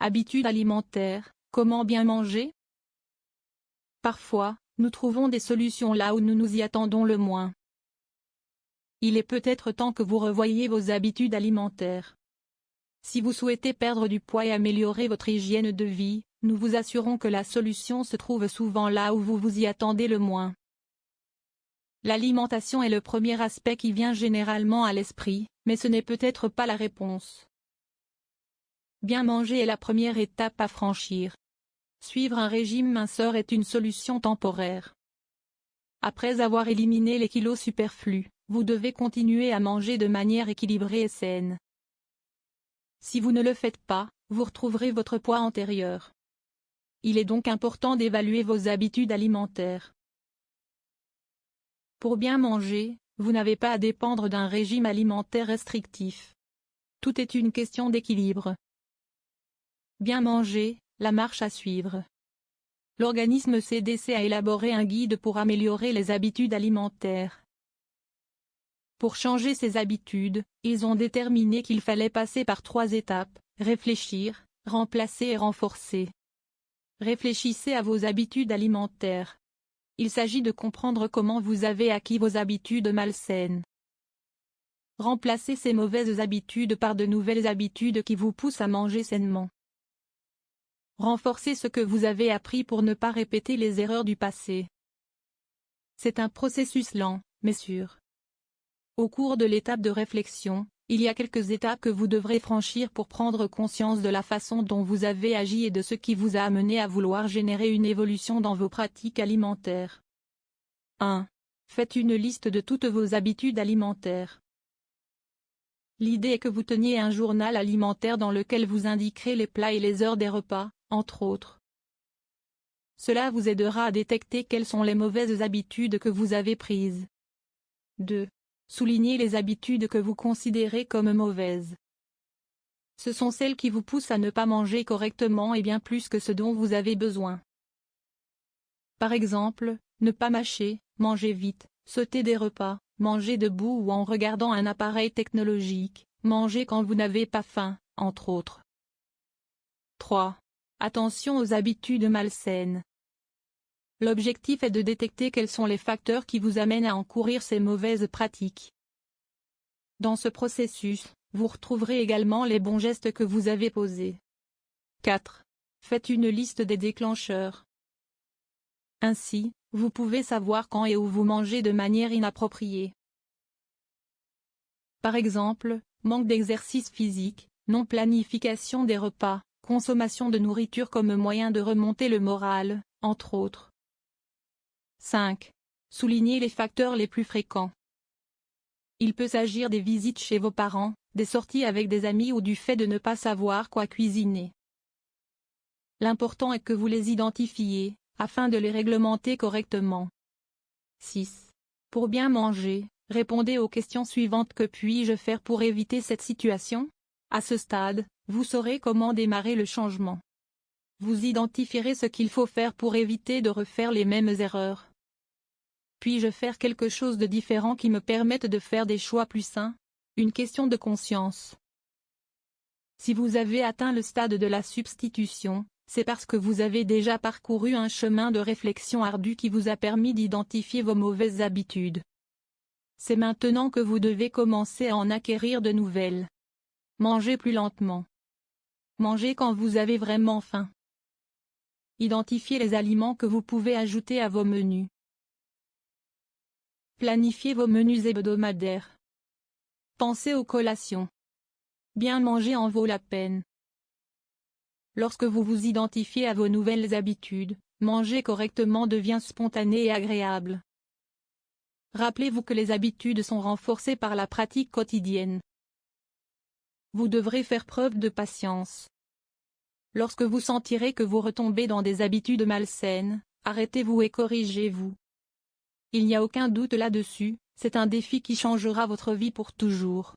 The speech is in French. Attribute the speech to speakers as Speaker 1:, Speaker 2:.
Speaker 1: Habitudes alimentaires, comment bien manger? Parfois, nous trouvons des solutions là où nous nous y attendons le moins. Il est peut-être temps que vous revoyiez vos habitudes alimentaires. Si vous souhaitez perdre du poids et améliorer votre hygiène de vie, nous vous assurons que la solution se trouve souvent là où vous vous y attendez le moins. L'alimentation est le premier aspect qui vient généralement à l'esprit, mais ce n'est peut-être pas la réponse. Bien manger est la première étape à franchir. Suivre un régime minceur est une solution temporaire. Après avoir éliminé les kilos superflus, vous devez continuer à manger de manière équilibrée et saine. Si vous ne le faites pas, vous retrouverez votre poids antérieur. Il est donc important d'évaluer vos habitudes alimentaires. Pour bien manger, vous n'avez pas à dépendre d'un régime alimentaire restrictif. Tout est une question d'équilibre. Bien manger, la marche à suivre. L'organisme CDC a élaboré un guide pour améliorer les habitudes alimentaires. Pour changer ces habitudes, ils ont déterminé qu'il fallait passer par 3 étapes: réfléchir, remplacer et renforcer. Réfléchissez à vos habitudes alimentaires. Il s'agit de comprendre comment vous avez acquis vos habitudes malsaines. Remplacez ces mauvaises habitudes par de nouvelles habitudes qui vous poussent à manger sainement. Renforcez ce que vous avez appris pour ne pas répéter les erreurs du passé. C'est un processus lent, mais sûr. Au cours de l'étape de réflexion, il y a quelques étapes que vous devrez franchir pour prendre conscience de la façon dont vous avez agi et de ce qui vous a amené à vouloir générer une évolution dans vos pratiques alimentaires. 1. Faites une liste de toutes vos habitudes alimentaires. L'idée est que vous teniez un journal alimentaire dans lequel vous indiquerez les plats et les heures des repas, entre autres. Cela vous aidera à détecter quelles sont les mauvaises habitudes que vous avez prises. 2. Soulignez les habitudes que vous considérez comme mauvaises. Ce sont celles qui vous poussent à ne pas manger correctement et bien plus que ce dont vous avez besoin. Par exemple, ne pas mâcher, manger vite, sauter des repas, manger debout ou en regardant un appareil technologique, manger quand vous n'avez pas faim, entre autres. 3. Attention aux habitudes malsaines. L'objectif est de détecter quels sont les facteurs qui vous amènent à encourir ces mauvaises pratiques. Dans ce processus, vous retrouverez également les bons gestes que vous avez posés. 4. Faites une liste des déclencheurs. Ainsi, vous pouvez savoir quand et où vous mangez de manière inappropriée. Par exemple, manque d'exercice physique, non-planification des repas, consommation de nourriture comme moyen de remonter le moral, entre autres. 5. Soulignez les facteurs les plus fréquents. Il peut s'agir des visites chez vos parents, des sorties avec des amis ou du fait de ne pas savoir quoi cuisiner. L'important est que vous les identifiez, afin de les réglementer correctement. 6. Pour bien manger, répondez aux questions suivantes: que puis-je faire pour éviter cette situation? À ce stade, vous saurez comment démarrer le changement. Vous identifierez ce qu'il faut faire pour éviter de refaire les mêmes erreurs. Puis-je faire quelque chose de différent qui me permette de faire des choix plus sains? Une question de conscience. Si vous avez atteint le stade de la substitution, c'est parce que vous avez déjà parcouru un chemin de réflexion ardu qui vous a permis d'identifier vos mauvaises habitudes. C'est maintenant que vous devez commencer à en acquérir de nouvelles. Mangez plus lentement. Mangez quand vous avez vraiment faim. Identifiez les aliments que vous pouvez ajouter à vos menus. Planifiez vos menus hebdomadaires. Pensez aux collations. Bien manger en vaut la peine. Lorsque vous vous identifiez à vos nouvelles habitudes, manger correctement devient spontané et agréable. Rappelez-vous que les habitudes sont renforcées par la pratique quotidienne. Vous devrez faire preuve de patience. Lorsque vous sentirez que vous retombez dans des habitudes malsaines, arrêtez-vous et corrigez-vous. Il n'y a aucun doute là-dessus, c'est un défi qui changera votre vie pour toujours.